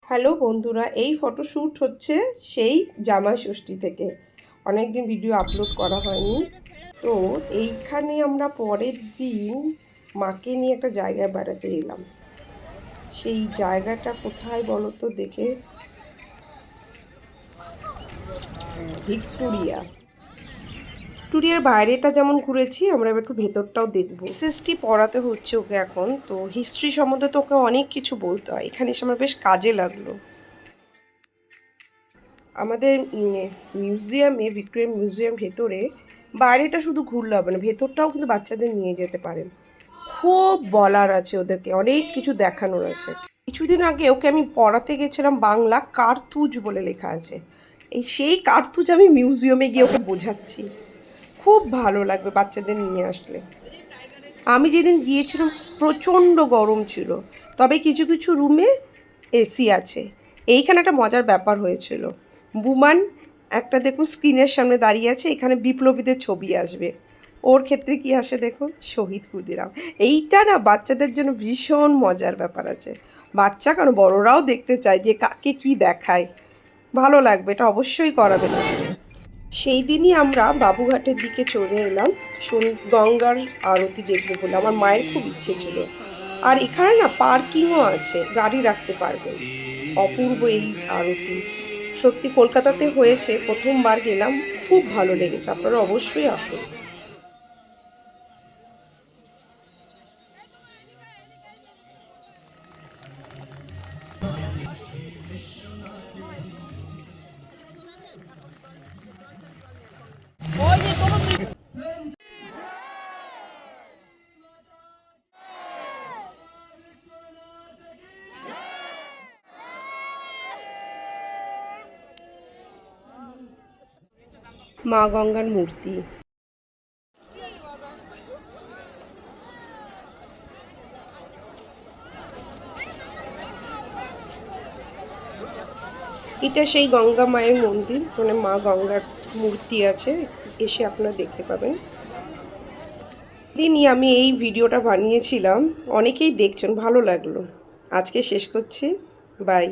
Hello বন্ধুরা, এই photoshoot হচ্ছে সেই জামাই ষষ্ঠী থেকে। অনেক দিন ভিডিও আপলোড করা হয়নি। তো এইখানে আমরা পরের দিন মাকে নিয়ে একটা জায়গায় বেড়াতে এলাম। সেই জায়গাটা কোথায় বলো তো দেখে? ভিক্টোরিয়া। ভিক্টোরিয়ার বাইরেটা যেমন ঘুরেছি, আমরা এবার একটু ভেতরটাও দেখবো। এসএসটি পড়াতে হচ্ছে ওকে এখন, তো হিস্ট্রি সম্বন্ধে তো ওকে অনেক কিছু বলতে হয়। এখানে এসে আমার বেশ কাজে লাগলো। আমাদের মিউজিয়ামে, ভিক্টোরিয়া মিউজিয়াম ভেতরে বাইরেটা শুধু ঘুরলে হবে না, ভেতরটাও কিন্তু বাচ্চাদের নিয়ে যেতে পারেন। খুব বলার আছে ওদেরকে, অনেক কিছু দেখানোর আছে। কিছুদিন আগে ওকে আমি পড়াতে গেছিলাম, বাংলা কার্তুজ বলে লেখা আছে। সেই কার্তুজ আমি মিউজিয়ামে গিয়ে ওকে বোঝাচ্ছি। খুব ভালো লাগবে বাচ্চাদের নিয়ে আসলে। আমি যেদিন গিয়েছিলাম প্রচণ্ড গরম ছিল, তবে কিছু কিছু রুমে এসি আছে। এইখানে একটা মজার ব্যাপার হয়েছিল। বুমান একটা দেখুন স্ক্রিনের সামনে দাঁড়িয়ে আছে, এখানে বিপ্লবীদের ছবি আসবে। ওর ক্ষেত্রে কি আসে দেখুন, শহীদ ক্ষুদিরাম। এইটা না বাচ্চাদের জন্য ভীষণ মজার ব্যাপার আছে। বাচ্চা কেন, বড়রাও দেখতে চায় যে কাকে কি দেখায়। ভালো লাগবে, এটা অবশ্যই করাবেন আপনি। সেই দিনই আমরা বাবুঘাটের দিকে চলে এলাম গঙ্গার আরতি দেখবো বলে। আমার মায়ের খুব ইচ্ছে ছিল। আর এখানে না পার্কিংও আছে, গাড়ি রাখতে পারবেন। অপূর্ব এই আরতি। সত্যি কলকাতাতে হয়েছে, প্রথমবার গেলাম, খুব ভালো লেগেছে। আপনারা অবশ্যই আসুন। মা গঙ্গার মূর্তি। এটা সেই গঙ্গা মায়ের মন্দির, মানে মা গঙ্গার মূর্তি আছে, এসে আপনারা দেখতে পাবেন। দিনই আমি এই ভিডিওটা বানিয়েছিলাম, অনেকেই দেখছেন, ভালো লাগলো। আজকে শেষ করছি, বাই।